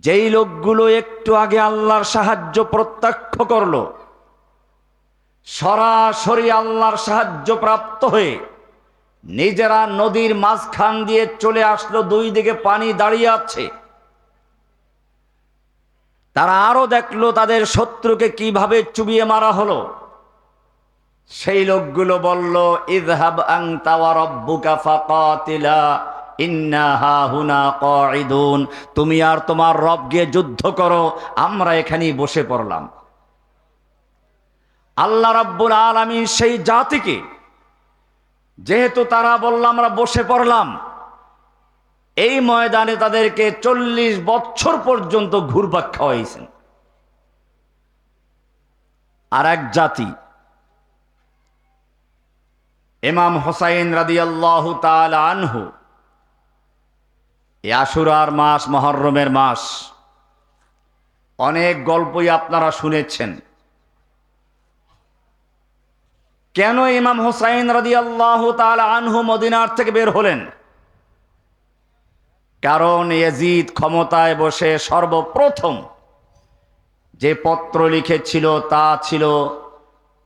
যেই লোকগুলো একটু আগে আল্লাহর সাহায্য প্রত্যক্ষ করলো, সরাসরি আল্লাহর সাহায্য প্রাপ্ত হয়ে নিজেরা নদীর মাঝখান দিয়ে চলে আসলো, দুই দিকে পানি দাঁড়িয়ে আছে, তারা আরো দেখলো তাদের শত্রুকে কিভাবে চুবিয়ে মারা হলো। সেই লোকগুলো বলল, ইযহাব আনতা ওয়া রাব্বুকা ফাকাতিলা ইন্না হাহুনা কাঈদুন, তুমি আর তোমার রব গিয়ে যুদ্ধ করো, আমরা এখানেই বসে পড়লাম। আল্লাহ রাব্বুল আলামিন সেই জাতিকে, যেহেতু তারা বলল আমরা বসে পড়লাম, এই ময়দানে তাদেরকে 40 বছর পর্যন্ত ঘুরপাক খাওয়াইছেন। আর এক জাতি, ইমাম হুসাইন রাদিয়াল্লাহু তাআলা আনহু, আশুরার মাস, মুহররমের মাস, অনেক গল্পই আপনারা শুনেছেন। কেন ইমাম হুসাইন রাদিয়াল্লাহু তাআলা আনহু মদিনার থেকে বের হলেন? কারণ ইয়াজিদ ক্ষমতায় বসে সর্বপ্রথম যে পত্র লিখেছিল তা ছিল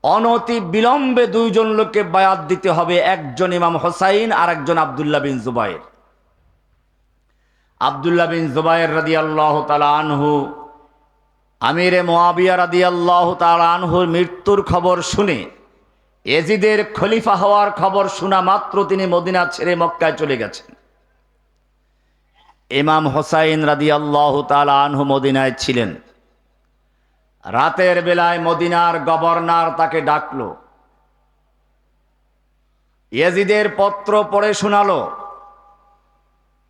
অনতি বিলম্বে দুইজন লোককে বায়াত দিতে হবে, একজন ইমাম হুসাইন আর একজন আব্দুল্লাহ বিন জুবায়ের। আব্দুল্লাহ বিন জুবায়ের রাদিয়াল্লাহু তাআলা আনহু আমিরে মুআবিয়া রাদিয়াল্লাহু তাআলা আনহুর মৃত্যুর খবর শুনে, ইয়াজিদের খলিফা হওয়ার খবর শোনা মাত্র তিনি মদিনা ছেড়ে মক্কায় চলে গেছেন। ইমাম হুসাইন রাদিয়াল্লাহু তাআলা আনহু মদিনায় ছিলেন। রাতের বেলায় মদিনার গভর্নর তাকে ডাকলো, ইয়াজিদের পত্র পড়ে শোনালো,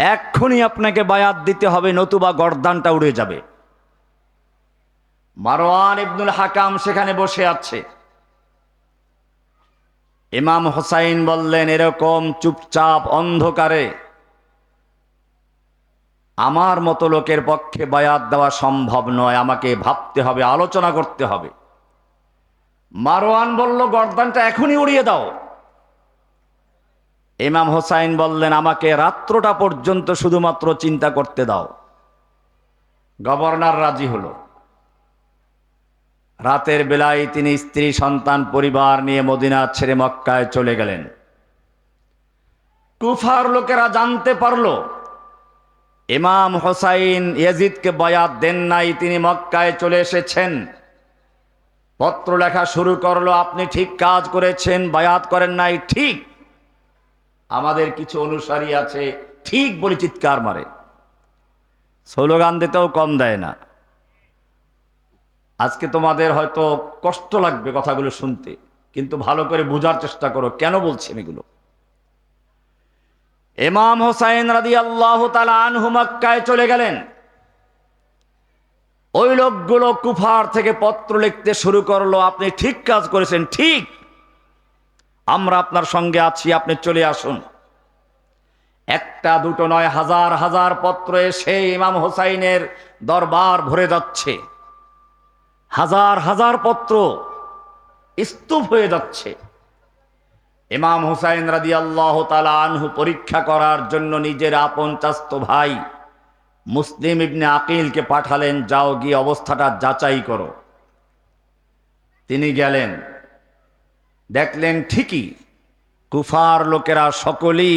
এক্ষুনি আপনাকে বায়াত দিতে হবে, নতুবা গর্দানটা উড়ে যাবে। মারওয়ান ইবনুল হাকাম সেখানে বসে আছে। ইমাম হুসাইন বললেন, এরকম চুপচাপ অন্ধকারে আমার মতো লোকের পক্ষে বায়াত দেওয়া সম্ভব নয়, আমাকে ভাবতে হবে, আলোচনা করতে হবে। মারওয়ান বলল, গর্দানটা এখনই উড়িয়ে দাও। ইমাম হুসাইন বললেন, আমাকে রাত্রটা পর্যন্ত শুধুমাত্র চিন্তা করতে দাও। গভর্নর রাজি হলো। রাতের বেলায় তিনি স্ত্রী সন্তান পরিবার নিয়ে মদিনা ছেড়ে মক্কায় চলে গেলেন। কুফার লোকেরা জানতে পারলো ইমাম হুসাইন ইয়াজিদকে বায়াত দেন নাই, তিনি মক্কায় চলে এসেছেন। পত্র লেখা শুরু করলো, আপনি ঠিক কাজ করেছেন, বায়াত করেন নাই ঠিক, আমাদের কিছু অনুসারী আছে ঠিক বলে চিৎকার মারে, স্লোগান দিতেও কম দেয় না। আজকে তোমাদের হয়তো কষ্ট লাগবে কথাগুলো শুনতে, কিন্তু ভালো করে বোঝার চেষ্টা করো কেন বলছেন এগুলো। ইমাম হুসাইন রাদিয়াল্লাহু তাআলা আনহু মক্কায় চলে গেলেন। ওই লোকগুলো কুফার থেকে পত্র লিখতে শুরু করলো, আপনি ঠিক কাজ করেছেন, ঠিক, আমরা আপনার সঙ্গে আছি, আপনি চলে আসুন। একটা দুটো নয়, হাজার হাজার পত্র এসে ইমাম হুসাইনের দরবার ভরে যাচ্ছে। হাজার হাজার পত্র স্তূপ হয়ে যাচ্ছে। ইমাম হুসাইন রাদিয়াল্লাহু তাআলা আনহু পরীক্ষা করার জন্য নিজের আপন চাচতো ভাই মুসলিম ইবনে আকিলকে পাঠালেন, যাও গিয়ে অবস্থাটা যাচাই করো। তিনি গেলেন, দেখলেন ঠিকই কুফার লোকেরা সকলেই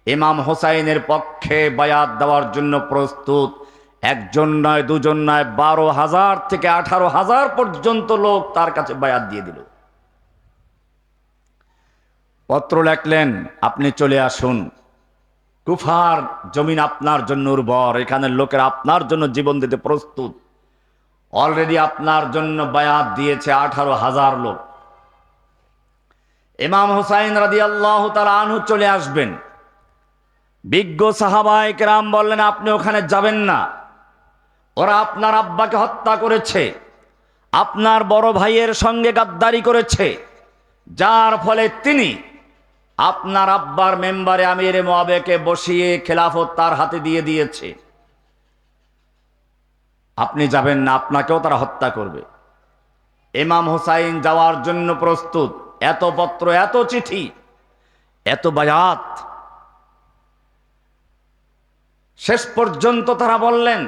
ইমাম হুসাইনের পক্ষে বায়াত দেওয়ার জন্য প্রস্তুত। একজন নয়, দুজন নয়, 12,000 থেকে 18,000 পর্যন্ত লোক তার কাছে বায়াত দিয়ে দিল। পত্র লেখলেন, আপনি চলে আসুন, কুফার জমিন আপনার জন্য উর্বর, এখানের লোকেরা আপনার জন্য জীবন দিতে প্রস্তুত, অলরেডি আপনার জন্য বায়াত দিয়েছে 18,000 লোক। ইমাম হুসাইন রাদিয়াল্লাহু তাআলা আনহু চলে আসবেন। বিজ্ঞ সাহাবায়ে কেরাম বললেন, আপনি ওখানে যাবেন না, ওরা আপনার আব্বাকে হত্যা করেছে, আপনার বড় ভাইয়ের সঙ্গে গাদ্দারি করেছে, যার ফলে তিনি আপনার আব্বার মেম্বারে আমিরে মুআবিয়াকে বসিয়ে খেলাফত তার হাতে দিয়ে দিয়েছে। আপনি যাবেন না, আপনাকেও তারা হত্যা করবে। ইমাম হুসাইন যাওয়ার জন্য প্রস্তুত। এত পত্র, এত চিঠি, এত বায়াত, শেষ পর্যন্ত তারা বললেন,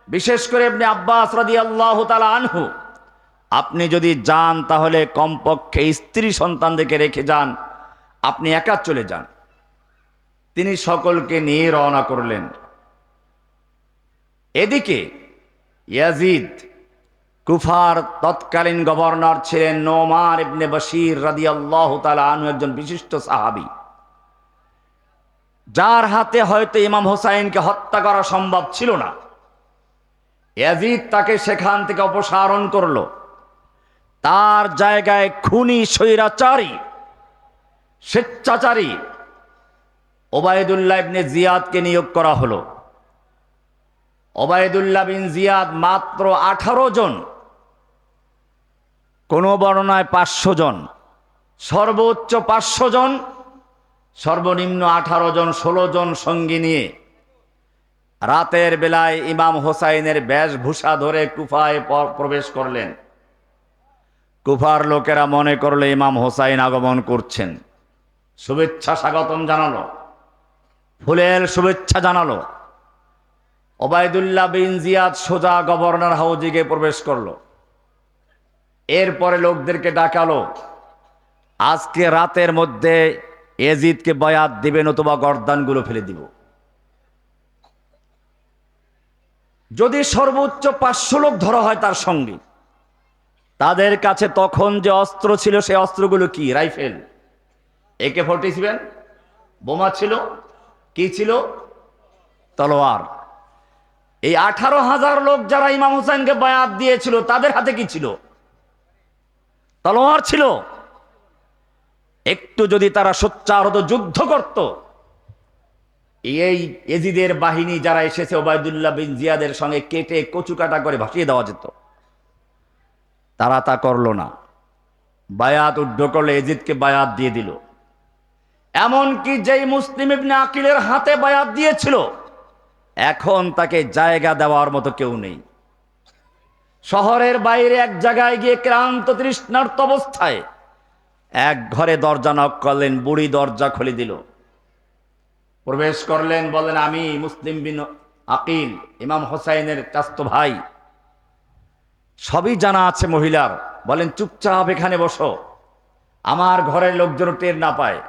বিশেষ করে ইবনে আব্বাস রাদিয়াল্লাহু তাআলা আনহু, আপনি যদি যান তাহলে কমপক্ষে স্ত্রী সন্তানদেরকে রেখে যান, আপনি একা চলে যান। তিনি সকলকে নিয়ে রওনা করলেন। এদিকে ইয়াজিদ, কুফার তৎকালীন গভর্নর ছিলেন নোমান ইবনে বশির রাদিয়াল্লাহু তাআলা আনহু, একজন বিশিষ্ট সাহাবী, যার হাতে হয়তো ইমাম হোসাইনকে হত্যা করা সম্ভব ছিল না। ইয়াজিদ তাকে সেখান থেকে অপসারণ করলো। তার জায়গায় খুনি, স্বৈরাচারী, স্বেচ্ছাচারী ওবায়দুল্লাহ ইবনে জিয়াদকে নিয়োগ করা হলো। ওবায়দুল্লাহ বিন জিয়াদ মাত্র 18 জন, কোন বর্ণনায় 500 জন, সর্বোচ্চ 500 জন, সর্বনিম্ন 18 জন, 16 জন সঙ্গী নিয়ে রাতের বেলায় ইমাম হোসাইনের বেশভূষা ধরে কুফায় প্রবেশ করলেন। কুফার লোকেরা মনে করলে ইমাম হোসাইন আগমন করছেন, শুভেচ্ছা স্বাগতম জানালো, ফুলের শুভেচ্ছা জানালো। ওবায়দুল্লাহ বিন জিয়াদ সোজা গভর্নর হাউজে গিয়ে প্রবেশ করলো। এরপরে লোকদেরকে ডাকালো, আজকে রাতের মধ্যে ইয়াজিদকে বায়াত দিবেন অথবা গর্দানগুলো ফেলে দিব। যদি সর্বোচ্চ 500 লোক ধরা হয় তার সঙ্গে, তাদের কাছে তখন যে অস্ত্র ছিল সেই অস্ত্রগুলো কি? রাইফেল, AK-47, বোমা ছিল, কি ছিল? তলোয়ার। এই 18,000 লোক যারা ইমাম হোসেনকে বায়াত দিয়েছিল তাদের হাতে কি ছিল? তলোয়ার ছিল। একটু যদি তারা সোচ্চার হতো, যুদ্ধ করত, এই ইয়াজিদের বাহিনী যারা এসেছে ওবায়দুল্লাহ বিন জিয়াদের সঙ্গে কেটে কচুকাটা করে ভাসিয়ে দেওয়া যেত। তারা তা করলো না, বায়াত উদ্ধ করলে ইয়াজিদকে বায়াত দিয়ে দিল। এমনকি যেই মুসলিম ইবনে আকিলের হাতে বায়াত দিয়েছিল, এখন তাকে জায়গা দেওয়ার মতো কেউ নেই। শহরের বাইরে এক জায়গায় গিয়ে ক্লান্ত তৃষ্ণার্ত অবস্থায় এক ঘরে দরজা নক করলেন, বুড়ি দরজা খুলে দিল। প্রবেশ করলেন, বলেন আমি মুসলিম বিন আকিল, ইমাম হোসাইনের চাচতো ভাই। সবই জানা আছে মহিলার। বলেন চুপচাপ এখানে বসো, আমার ঘরের লোকজন টের না পায়।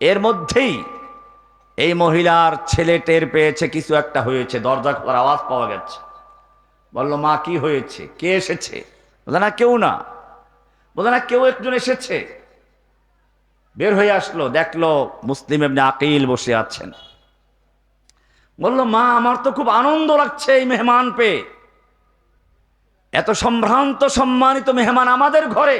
এর মধ্যেই এই মহিলার ছেলে টের পেয়েছে কিছু একটা হয়েছে, দরজা খোলার আওয়াজ পাওয়া গেছে। বলল মা কি হয়েছে, কে এসেছে? বলে না কেউ না। বলে না কেউ একজন এসেছে। বের হয়ে আসলো, দেখলো মুসলিম ইবনে আকিল বসে আছেন। বলল মা আমার তো খুব আনন্দ লাগছে এই মেহমান পেয়ে, এত সম্ভ্রান্ত সম্মানিত মেহমান আমাদের ঘরে।